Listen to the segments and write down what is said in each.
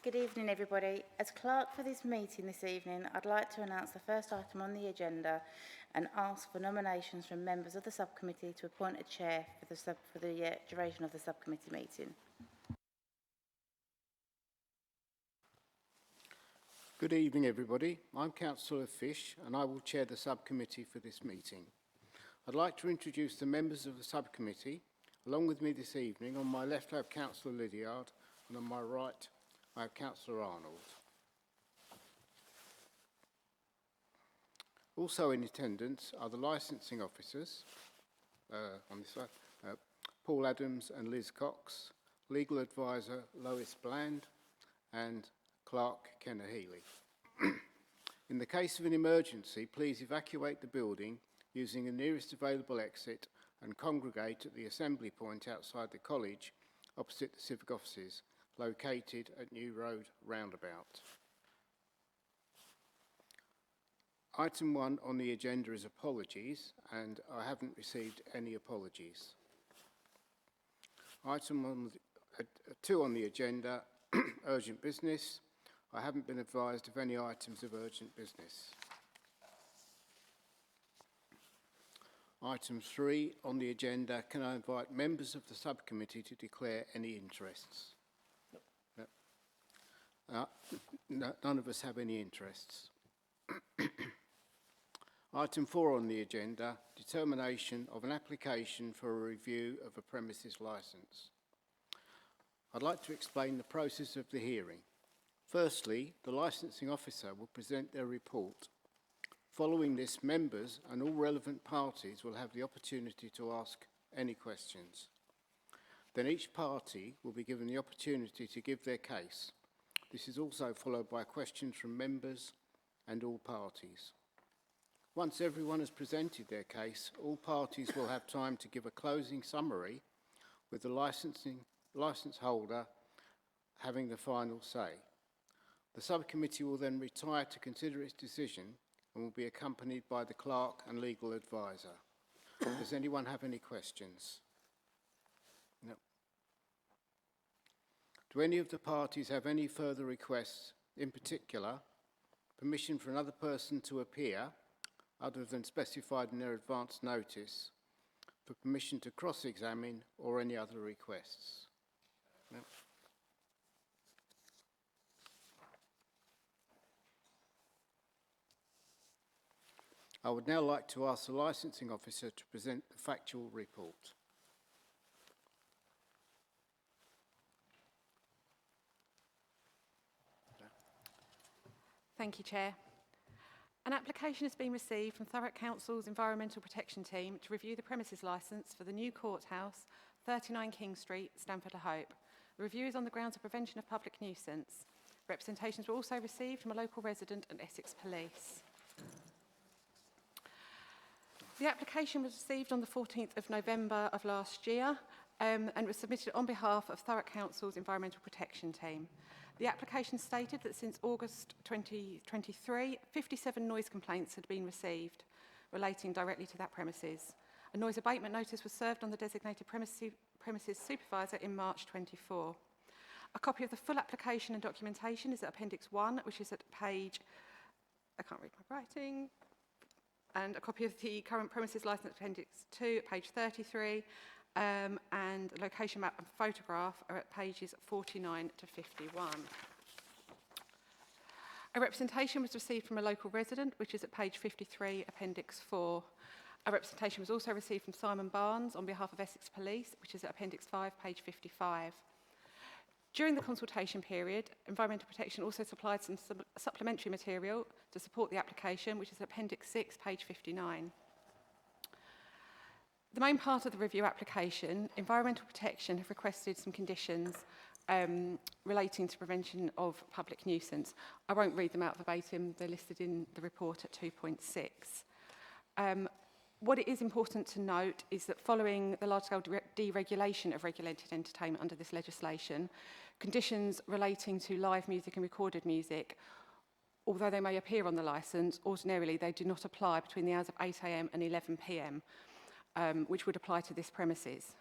Good evening, everybody. As clerk for this meeting this evening, I'd like to announce the first item on the agenda and ask for nominations from members of the subcommittee to appoint a chair for the duration of the subcommittee meeting. Good evening, everybody. I'm Councillor Fish and I will chair the subcommittee for this meeting. I'd like to introduce the members of the subcommittee. Along with me this evening, on my left I have Councillor Lydiard and on my right I have Councillor Arnold. Also in attendance are the licensing officers on this side, Paul Adams and Liz Cox, legal advisor Lois Bland and Clerk Kenna Healy. In the case of an emergency, please evacuate the building using the nearest available exit and congregate at the assembly point outside the college opposite the civic offices located at New Road Roundabout. Item 1 on the agenda is apologies, and I haven't received any apologies. Item 2 on the agenda, urgent business. I haven't been advised of any items of urgent business. Item 3 on the agenda, can I invite members of the subcommittee to declare any interests? No, none of us have any interests. Item 4 on the agenda, determination of an application for a review of a premises licence. I'd like to explain the process of the hearing. Firstly, the licensing officer will present their report. Following this, members and all relevant parties will have the opportunity to ask any questions. Then each party will be given the opportunity to give their case. This is also followed by questions from members and all parties. Once everyone has presented their case, all parties will have time to give a closing summary with the licence holder having the final say. The subcommittee will then retire to consider its decision and will be accompanied by the clerk and legal advisor. Does anyone have any questions? No. Do any of the parties have any further requests, in particular, permission for another person to appear, other than specified in their advance notice, for permission to cross-examine or any other requests? No. I would now like to ask the licensing officer to present the factual report. Thank you, Chair. An application has been received from Thurrock Council's Environmental Protection Team to review the premises licence for the new courthouse, 39 King Street, Stamford-le-Hope. The review is on the grounds of prevention of public nuisance. Representations were also received from a local resident and Essex Police. The application was received on the 14th of November of last year and was submitted on behalf of Thurrock Council's Environmental Protection Team. The application stated that since August 2023, 57 noise complaints had been received relating directly to that premises. A noise abatement notice was served on the designated premises supervisor in March 24. A copy of the full application and documentation is at Appendix 1, which is at page, I can't read my writing, and a copy of the current premises licence Appendix 2 at page 33, and the location map and photograph are at pages 49 to 51. A representation was received from a local resident, which is at page 53, Appendix 4. A representation was also received from Simon Barnes on behalf of Essex Police, which is at Appendix 5, page 55. During the consultation period, Environmental Protection also supplied some supplementary material to support the application, which is at Appendix 6, page 59. The main part of the review application, Environmental Protection have requested some conditions relating to prevention of public nuisance. I won't read them out verbatim, they're listed in the report at 2.6. What it is important to note is that following the large-scale deregulation of regulated entertainment under this legislation, conditions relating to live music and recorded music, although they may appear on the licence, ordinarily they do not apply between the hours of 8 AM and 11 PM. Which would apply to this premises.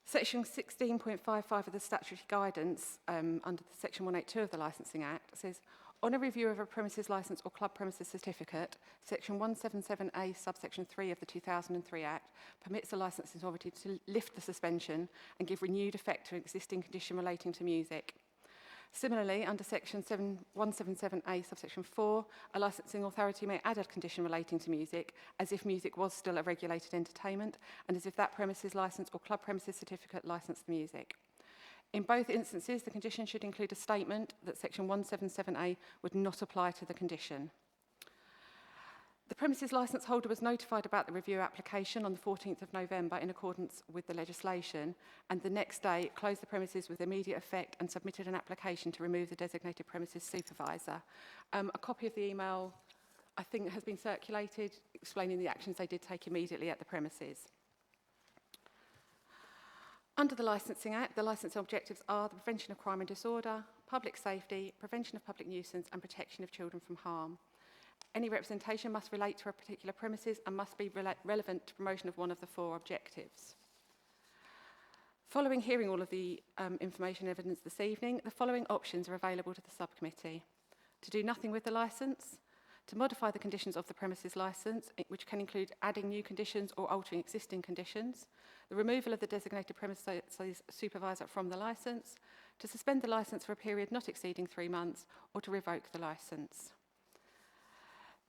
Section 16.55 of the statutory guidance under Section 182 of the Licensing Act says, on a review of a premises licence or club premises certificate, Section 177A subsection 3 of the 2003 Act permits the licensing authority to lift the suspension and give renewed effect to an existing condition relating to music. Similarly, under Section 177A subsection 4, a licensing authority may add a condition relating to music as if music was still a regulated entertainment and as if that premises licence or club premises certificate licensed the music. In both instances, the condition should include a statement that Section 177A would not apply to the condition. The premises licence holder was notified about the review application on the 14th of November in accordance with the legislation, and the next day it closed the premises with immediate effect and submitted an application to remove the designated premises supervisor. A copy of the email, I think, has been circulated explaining the actions they did take immediately at the premises. Under the Licensing Act, the licensing objectives are the prevention of crime and disorder, public safety, prevention of public nuisance and protection of children from harm. Any representation must relate to a particular premises and must be relevant to promotion of one of the 4 objectives. Following hearing all of the information and evidence this evening, the following options are available to the subcommittee. To do nothing with the licence, to modify the conditions of the premises licence, which can include adding new conditions or altering existing conditions, the removal of the designated premises supervisor from the licence, to suspend the licence for a period not exceeding 3 months, or to revoke the licence.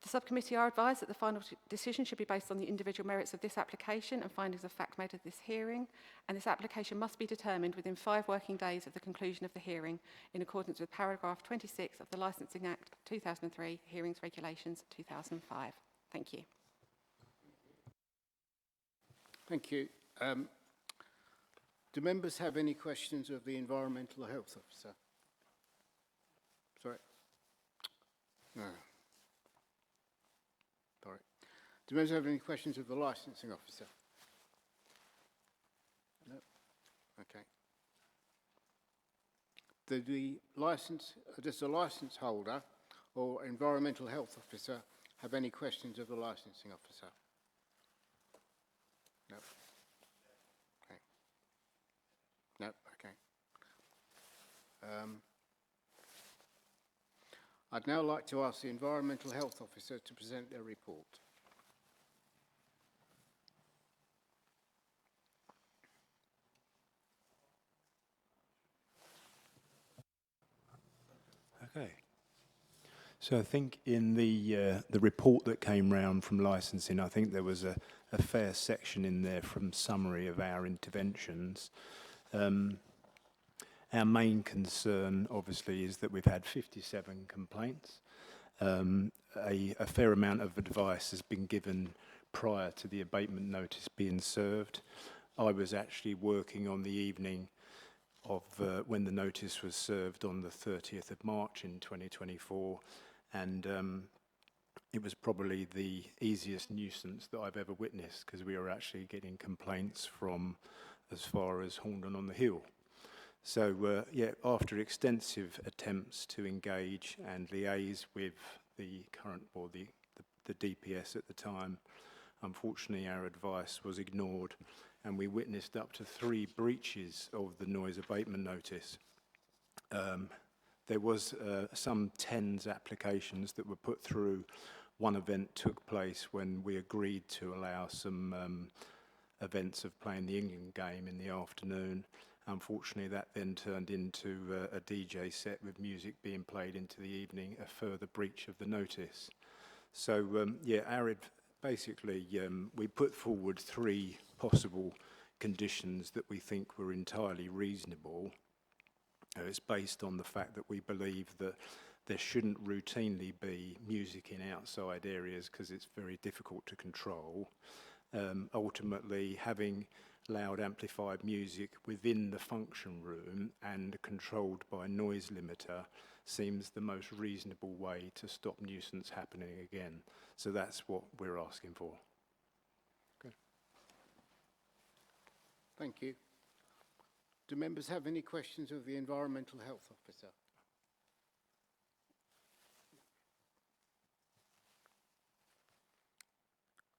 The subcommittee are advised that the final decision should be based on the individual merits of this application and findings of fact made at this hearing, and this application must be determined within 5 working days of the conclusion of the hearing in accordance with paragraph 26 of the Licensing Act 2003, Hearings Regulations 2005. Thank you. Thank you. Do members have any questions of the Environmental Health Officer? Sorry? No. Sorry. Do members have any questions of the Licensing Officer? No? Okay. Does the licence holder or Environmental Health Officer have any questions of the Licensing Officer? No. Okay. No, okay. I'd now like to ask the Environmental Health Officer to present their report. Okay. So I think in the report that came round from licensing, I think there was a fair section in there from summary of our interventions. Our main concern, obviously, is that we've had 57 complaints. A fair amount of advice has been given prior to the abatement notice being served. I was actually working on the evening of when the notice was served on the 30th of March in 2024, and it was probably the easiest nuisance that I've ever witnessed, because we were actually getting complaints from as far as Horndon on the Hill. So, yeah, after extensive attempts to engage and liaise with the current, or the DPS at the time, unfortunately our advice was ignored, and we witnessed up to 3 breaches of the noise abatement notice. There was some tens applications that were put through. One event took place when we agreed to allow some events of playing the England game in the afternoon. Unfortunately, that then turned into a DJ set with music being played into the evening, a further breach of the notice. So, yeah, basically, we put forward 3 possible conditions that we think were entirely reasonable. It's based on the fact that we believe that there shouldn't routinely be music in outside areas because it's very difficult to control. Ultimately, having loud amplified music within the function room and controlled by a noise limiter seems the most reasonable way to stop nuisance happening again. So that's what we're asking for. Good. Thank you. Do members have any questions of the Environmental Health Officer?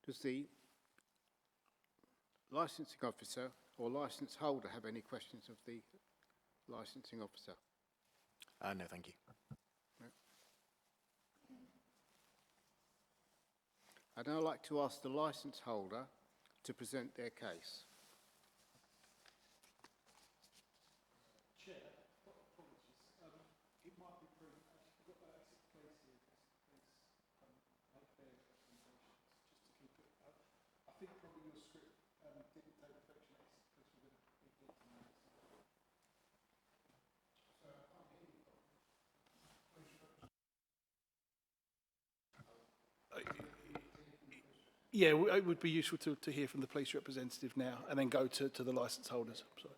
Does the licensing officer or licence holder have any questions of the licensing officer? No, thank you. I'd now like to ask the licence holder to present their case. Yeah, it would be useful to hear from the police representative now and then go to the licence holders. Sorry.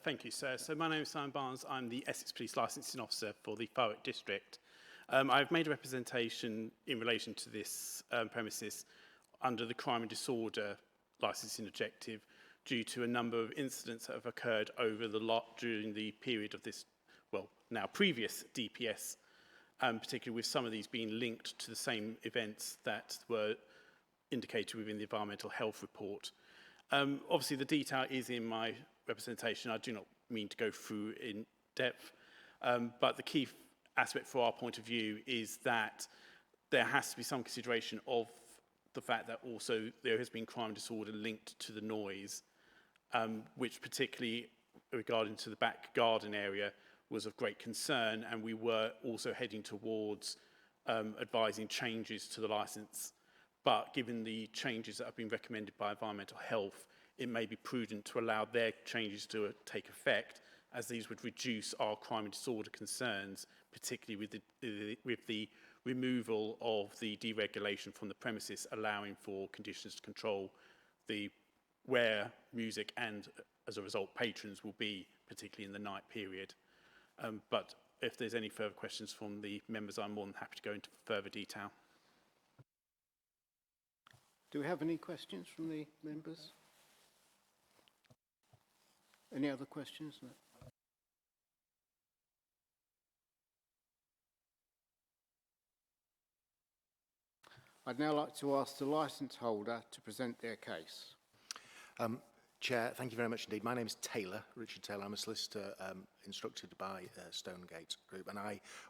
Thank you, sir. So my name is Simon Barnes. I'm the Essex Police Licensing Officer for the Thurrock District. I've made a representation in relation to this premises under the crime and disorder licensing objective due to a number of incidents that have occurred over the lot during the period of this, well, now previous DPS, particularly with some of these being linked to the same events that were indicated within the environmental health report. Obviously, the detail is in my representation. I do not mean to go through in depth, but the key aspect for our point of view is that there has to be some consideration of the fact that also there has been crime and disorder linked to the noise, which particularly regarding to the back garden area was of great concern, and we were also heading towards advising changes to the licence. But given the changes that have been recommended by environmental health, it may be prudent to allow their changes to take effect, as these would reduce our crime and disorder concerns, particularly with the removal of the deregulation from the premises, allowing for conditions to control where music and, as a result, patrons will be, particularly in the night period. But if there's any further questions from the members, I'm more than happy to go into further detail. Do we have any questions from the members? Any other questions? No. I'd now like to ask the licence holder to present their case. Chair, thank you very much indeed. My name is Taylor, Richard Taylor. I'm a solicitor instructed by Stonegate Group, and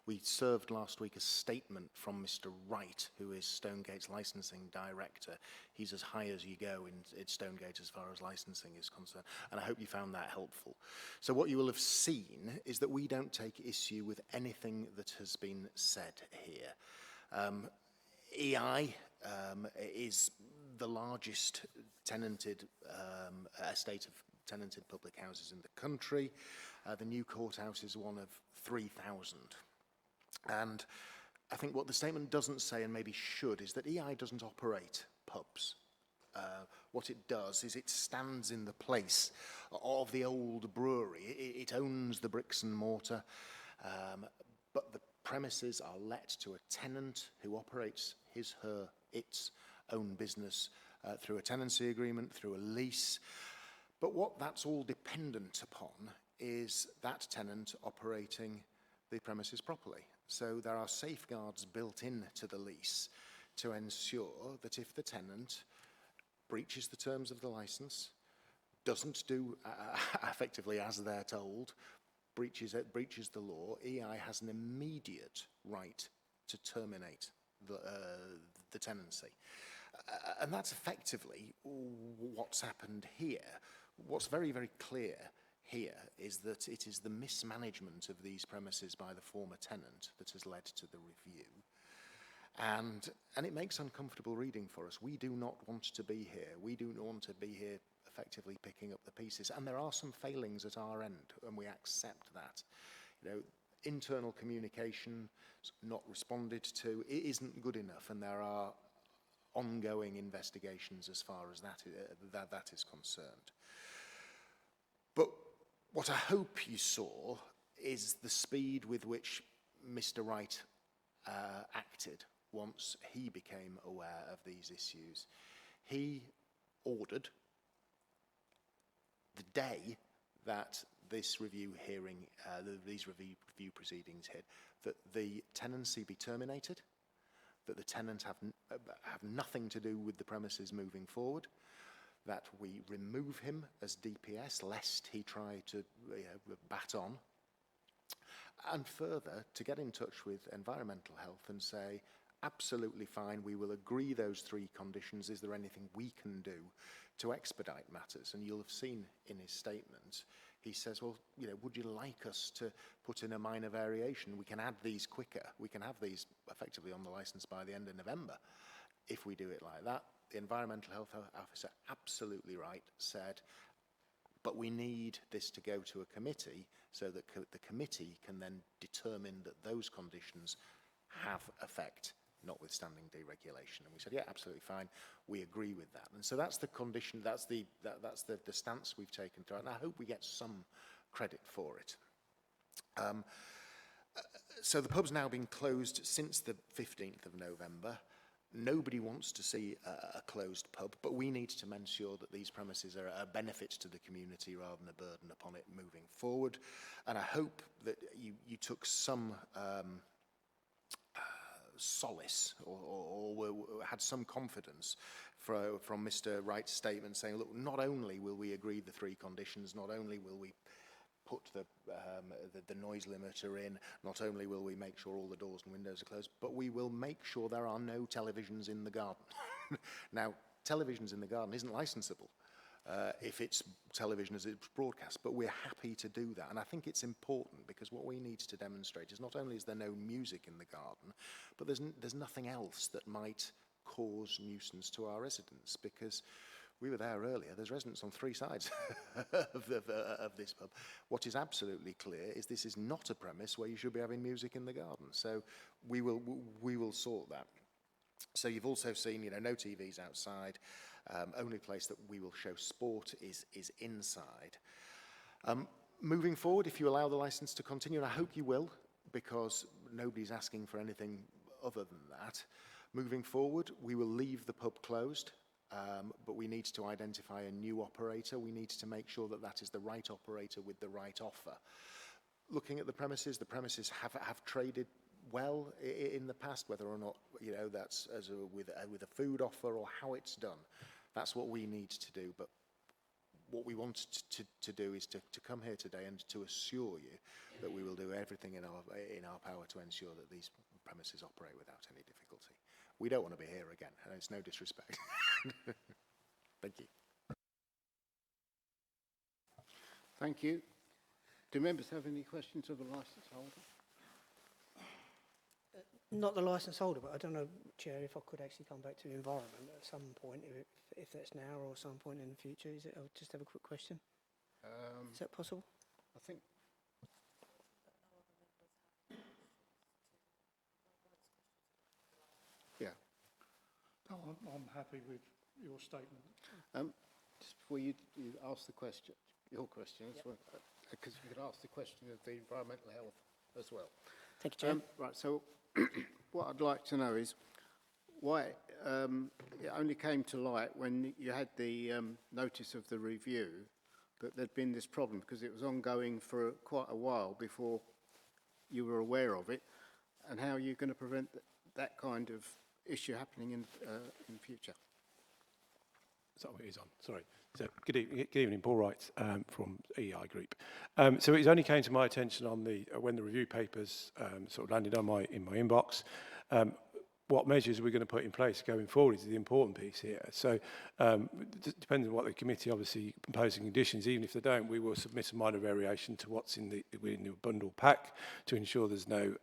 we served last week a statement from Mr. Wright, who is Stonegate's licensing director. He's as high as you go in Stonegate as far as licensing is concerned, and I hope you found that helpful. So what you will have seen is that we don't take issue with anything that has been said here. EI is the largest tenanted estate of tenanted public houses in the country. The new courthouse is one of 3,000. And I think what the statement doesn't say, and maybe should, is that EI doesn't operate pubs. What it does is it stands in the place of the old brewery. It owns the bricks and mortar, but the premises are let to a tenant who operates his, her, its own business through a tenancy agreement, through a lease. But what that's all dependent upon is that tenant operating the premises properly. So there are safeguards built into the lease to ensure that if the tenant breaches the terms of the licence, doesn't do effectively as they're told, breaches the law, EI has an immediate right to terminate the tenancy. And that's effectively what's happened here. What's very, very clear here is that it is the mismanagement of these premises by the former tenant that has led to the review. And it makes uncomfortable reading for us. We do not want to be here. We do not want to be here effectively picking up the pieces. And there are some failings at our end, and we accept that. You know, internal communication not responded to, it isn't good enough, and there are ongoing investigations as far as that is concerned. But what I hope you saw is the speed with which Mr. Wright acted once he became aware of these issues. He ordered, the day that this review hearing, these review proceedings hit, that the tenancy be terminated, that the tenant have nothing to do with the premises moving forward, that we remove him as DPS lest he try to bat on, and further to get in touch with environmental health and say, absolutely fine, we will agree those 3 conditions. Is there anything we can do to expedite matters? And you'll have seen in his statement, he says, well, would you like us to put in a minor variation? We can add these quicker. We can have these effectively on the licence by the end of November if we do it like that. The environmental health officer, absolutely right, said, but we need this to go to a committee so that the committee can then determine that those conditions have effect, notwithstanding deregulation. And we said, yeah, absolutely fine. We agree with that. And so that's the condition, that's the stance we've taken to it. And I hope we get some credit for it. So the pub's now been closed since the 15th of November. Nobody wants to see a closed pub, but we need to ensure that these premises are a benefit to the community rather than a burden upon it moving forward. And I hope that you took some solace or had some confidence from Mr. Wright's statement saying, look, not only will we agree the 3 conditions, not only will we put the noise limiter in, not only will we make sure all the doors and windows are closed, but we will make sure there are no televisions in the garden. Now, televisions in the garden isn't licensable if it's television as it's broadcast, but we're happy to do that. And I think it's important because what we need to demonstrate is not only is there no music in the garden, but there's nothing else that might cause nuisance to our residents, because we were there earlier. There's residents on 3 sides of this pub. What is absolutely clear is this is not a premise where you should be having music in the garden. So we will sort that. So you've also seen, no TVs outside. Only place that we will show sport is inside. Moving forward, if you allow the licence to continue, and I hope you will, because nobody's asking for anything other than that. Moving forward, we will leave the pub closed. But we need to identify a new operator. We need to make sure that that is the right operator with the right offer. Looking at the premises have traded well in the past, whether or not that's with a food offer or how it's done. That's what we need to do. But what we want to do is to come here today and to assure you that we will do everything in our power to ensure that these premises operate without any difficulty. We don't want to be here again, and it's no disrespect. Thank you. Thank you. Do members have any questions of the licence holder? Not the licence holder, but I don't know, Chair, if I could actually come back to the environment at some point, if that's now or some point in the future. I'll just have a quick question. Is that possible? I think. Yeah. No, I'm happy with your statement. Just before you ask the question, your question, because you could ask the question of the environmental health as well. Thank you, Chair. Right, so what I'd like to know is why it only came to light when you had the notice of the review that there'd been this problem, because it was ongoing for quite a while before you were aware of it, and how are you going to prevent that kind of issue happening in future? So it is on, sorry. So good evening, Paul Wright from EI Group. So it only came to my attention on when the review papers sort of landed on in my inbox. What measures we're going to put in place going forward is the important piece here. So depending on what the committee obviously imposing conditions, even if they don't, we will submit a minor variation to what's in the bundle pack to ensure there's no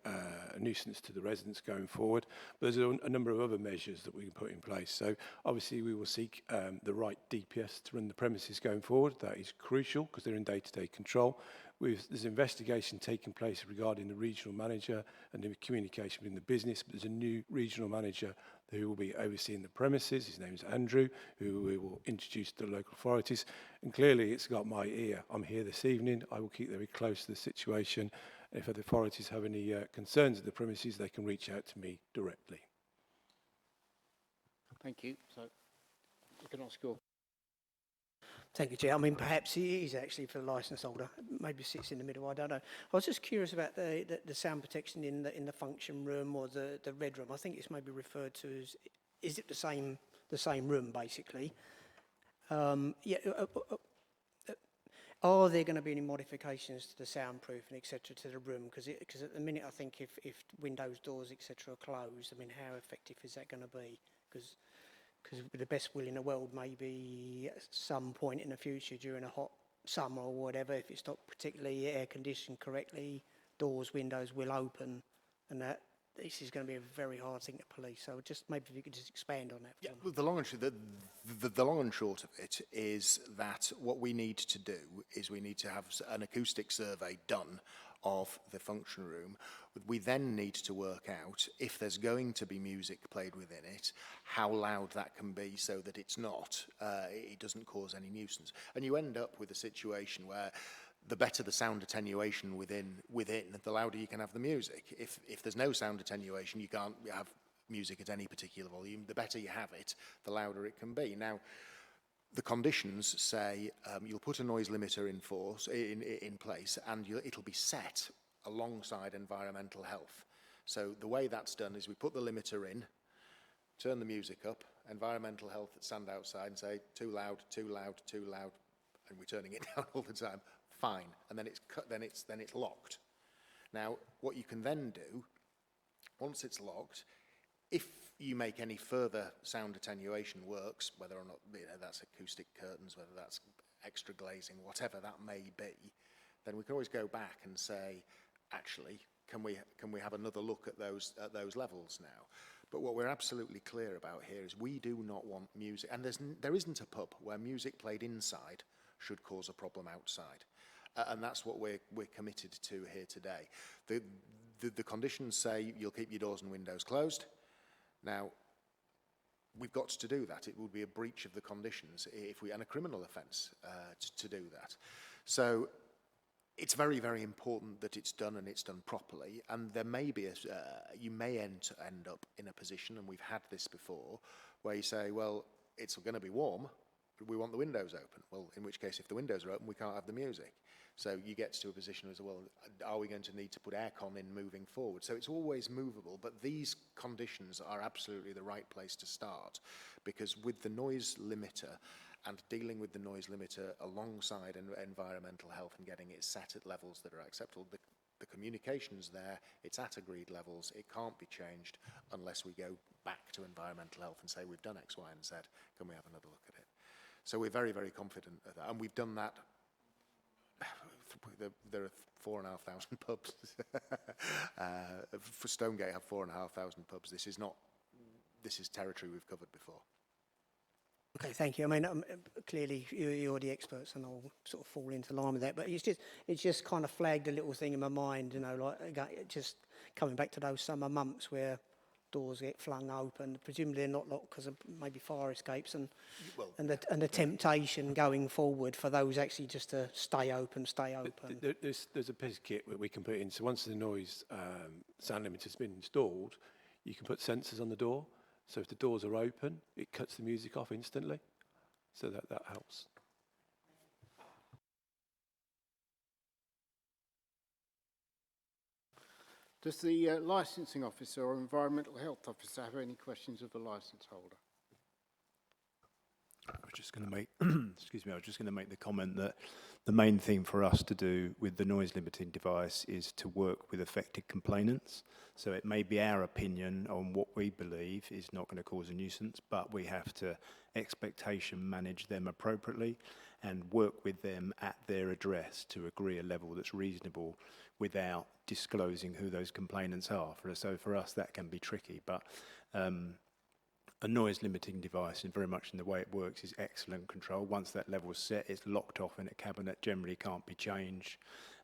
nuisance to the residents going forward. But there's a number of other measures that we can put in place. So obviously we will seek the right DPS to run the premises going forward. That is crucial because they're in day-to-day control. There's an investigation taking place regarding the regional manager and the communication within the business. But there's a new regional manager who will be overseeing the premises. His name is Andrew, who we will introduce to the local authorities. And clearly, it's got my ear. I'm here this evening. I will keep very close to the situation. If the authorities have any concerns of the premises, they can reach out to me directly. Thank you. So you can ask your. Thank you, Chair. I mean, perhaps it is actually for the licence holder. Maybe sits in the middle. I don't know. I was just curious about the sound protection in the function room or the red room. I think it's maybe referred to as. Is it the same room basically? Yeah. Are there going to be any modifications to the soundproofing, etc., to the room? Because at the minute, I think if windows, doors, etc., are closed, I mean, how effective is that going to be? Because with the best will in the world, maybe at some point in the future during a hot summer or whatever, if it's not particularly air conditioned correctly, doors, windows will open, and that this is going to be a very hard thing to police. So just maybe if you could just expand on that. Yeah, well, the long and short of it is that what we need to do is we need to have an acoustic survey done of the function room. We then need to work out if there's going to be music played within it, how loud that can be so that it's not, it doesn't cause any nuisance. And you end up with a situation where the better the sound attenuation within, the louder you can have the music. If there's no sound attenuation, you can't have music at any particular volume. The better you have it, the louder it can be. Now, the conditions say you'll put a noise limiter in place, and it'll be set alongside environmental health. So the way that's done is we put the limiter in, turn the music up, environmental health stand outside and say too loud, too loud, too loud, and we're turning it down all the time. Fine, and then it's cut. Then it's locked. Now, what you can then do, once it's locked, if you make any further sound attenuation works, whether or not that's acoustic curtains, whether that's extra glazing, whatever that may be, then we can always go back and say, actually, can we have another look at those levels now? But what we're absolutely clear about here is we do not want music, and there isn't a pub where music played inside should cause a problem outside. And that's what we're committed to here today. The conditions say you'll keep your doors and windows closed. Now, we've got to do that. It would be a breach of the conditions and a criminal offence to do that. So it's very, very important that it's done and it's done properly. And there may be you may end up in a position, and we've had this before, where you say, well, it's going to be warm, but we want the windows open. Well, in which case, if the windows are open, we can't have the music. So you get to a position as well, are we going to need to put aircon in moving forward? So it's always movable, but these conditions are absolutely the right place to start, because with the noise limiter and dealing with the noise limiter alongside environmental health and getting it set at levels that are acceptable, the communication's there, it's at agreed levels, it can't be changed unless we go back to environmental health and say we've done X, Y, and Z, can we have another look at it? So we're very, very confident of that, and we've done that. There are 4,500 pubs. For Stonegate have 4,500 pubs. This is territory we've covered before. Okay, thank you. I mean, clearly you're the experts, and I'll sort of fall into line with that. But it's just kind of flagged a little thing in my mind, you know, like just coming back to those summer months where doors get flung open. Presumably they're not locked because of maybe fire escapes, and the temptation going forward for those actually just to stay open. There's a piece of kit that we can put in. So once the noise sound limiter has been installed, you can put sensors on the door. So if the doors are open, it cuts the music off instantly. So that helps. Does the licensing officer or environmental health officer have any questions of the licence holder? I was just going to make, excuse me, I was just going to make the comment that the main thing for us to do with the noise limiting device is to work with affected complainants. So it may be our opinion on what we believe is not going to cause a nuisance, but we have to expectation manage them appropriately and work with them at their address to agree a level that's reasonable without disclosing who those complainants are. So for us, that can be tricky, but a noise limiting device, and very much in the way it works, is excellent control. Once that level is set, it's locked off in a cabinet, generally can't be changed.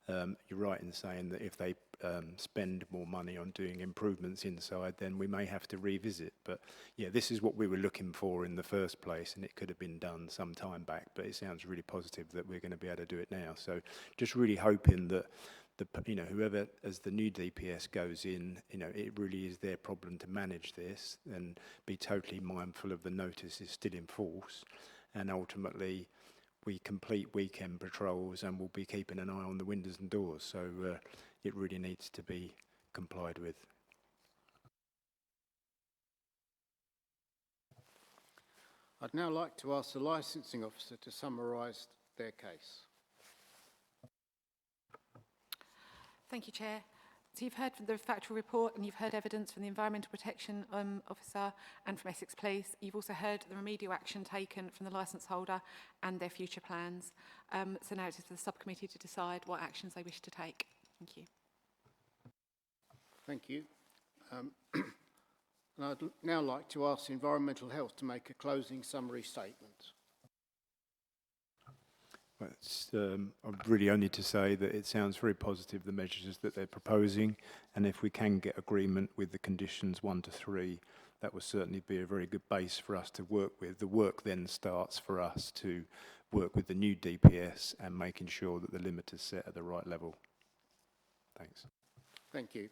You're right in saying that if they spend more money on doing improvements inside, then we may have to revisit. But yeah, this is what we were looking for in the first place, and it could have been done some time back, but it sounds really positive that we're going to be able to do it now. So just really hoping that whoever, as the new DPS goes in, it really is their problem to manage this and be totally mindful of the notice is still in force. And ultimately, we complete weekend patrols and we'll be keeping an eye on the windows and doors. So it really needs to be complied with. I'd now like to ask the licensing officer to summarise their case. Thank you, Chair. So you've heard from the factual report and you've heard evidence from the Environmental Protection Officer and from Essex Police. You've also heard the remedial action taken from the licence holder and their future plans. So now it's for the subcommittee to decide what actions they wish to take. Thank you. Thank you. And I'd now like to ask Environmental Health to make a closing summary statement. Well, I really only to say that it sounds very positive, the measures that they're proposing, and if we can get agreement with the conditions 1 to 3, that will certainly be a very good base for us to work with. The work then starts for us to work with the new DPS and making sure that the limit is set at the right level. Thanks. Thank you.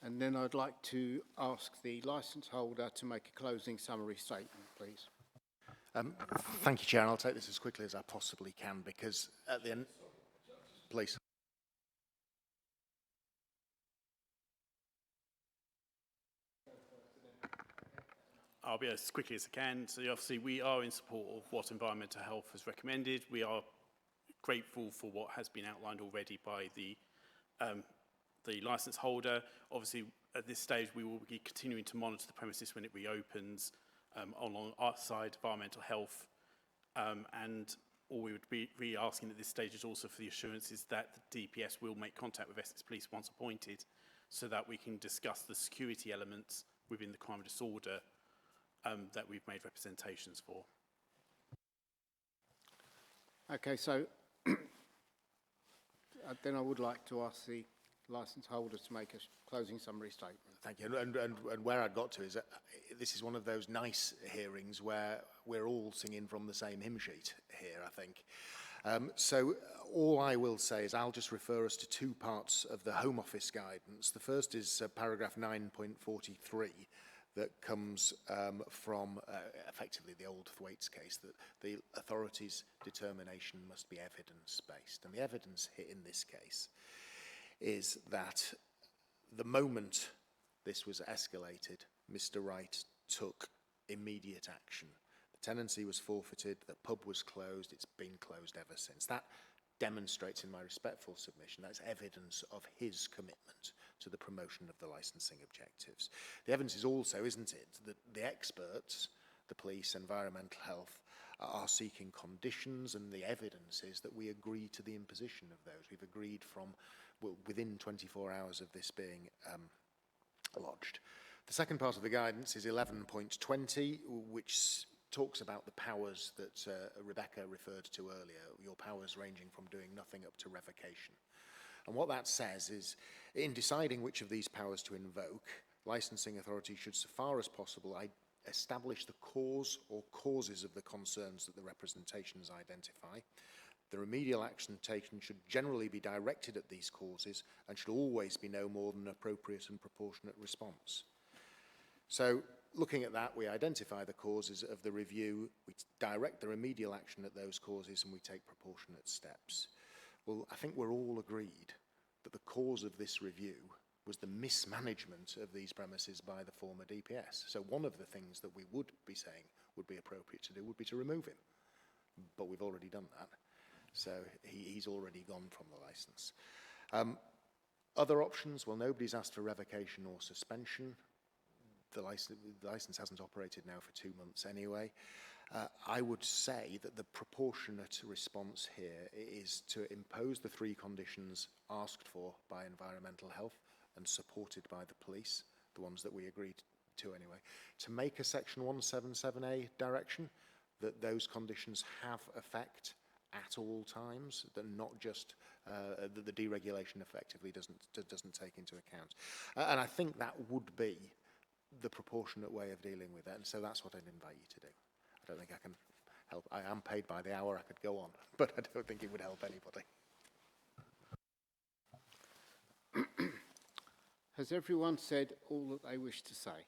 And then I'd like to ask the licence holder to make a closing summary statement, please. Thank you, Chair. And I'll take this as quickly as I possibly can because at the end... Please. I'll be as quickly as I can. So obviously we are in support of what Environmental Health has recommended. We are grateful for what has been outlined already by the licence holder. Obviously, at this stage, we will be continuing to monitor the premises when it reopens along our side, Environmental Health. And all we would be asking at this stage is also for the assurances that the DPS will make contact with Essex Police once appointed so that we can discuss the security elements within the crime and disorder that we've made representations for. Okay, so then I would like to ask the licence holder to make a closing summary statement. Thank you. And where I got to is that this is one of those nice hearings where we're all singing from the same hymn sheet here, I think. So all I will say is I'll just refer us to 2 parts of the Home Office guidance. The first is paragraph 9.43 that comes from effectively the old Thwaites case, that the authority's determination must be evidence-based. And the evidence hit in this case is that the moment this was escalated, Mr. Wright took immediate action. The tenancy was forfeited, the pub was closed, it's been closed ever since. That demonstrates, in my respectful submission, that's evidence of his commitment to the promotion of the licensing objectives. The evidence is also, isn't it, that the experts, the police, environmental health, are seeking conditions, and the evidence is that we agree to the imposition of those. We've agreed from, well, within 24 hours of this being lodged. The second part of the guidance is 11.20, which talks about the powers that Rebecca referred to earlier, your powers ranging from doing nothing up to revocation. And what that says is, in deciding which of these powers to invoke, licensing authorities should, so far as possible, establish the cause or causes of the concerns that the representations identify. The remedial action taken should generally be directed at these causes and should always be no more than an appropriate and proportionate response. So, looking at that, we identify the causes of the review, we direct the remedial action at those causes, and we take proportionate steps. Well, I think we're all agreed that the cause of this review was the mismanagement of these premises by the former DPS. So one of the things that we would be saying would be appropriate to do would be to remove him. But we've already done that. So he's already gone from the licence. Other options, well, nobody's asked for revocation or suspension. The licence hasn't operated now for 2 months anyway. I would say that the proportionate response here is to impose the 3 conditions asked for by environmental health and supported by the police, the ones that we agreed to anyway, to make a section 177A direction, that those conditions have effect at all times, that not just that the deregulation effectively doesn't take into account. And I think that would be the proportionate way of dealing with it, and so that's what I'd invite you to do. I don't think I can help. I am paid by the hour, I could go on, but I don't think it would help anybody. Has everyone said all that they wish to say?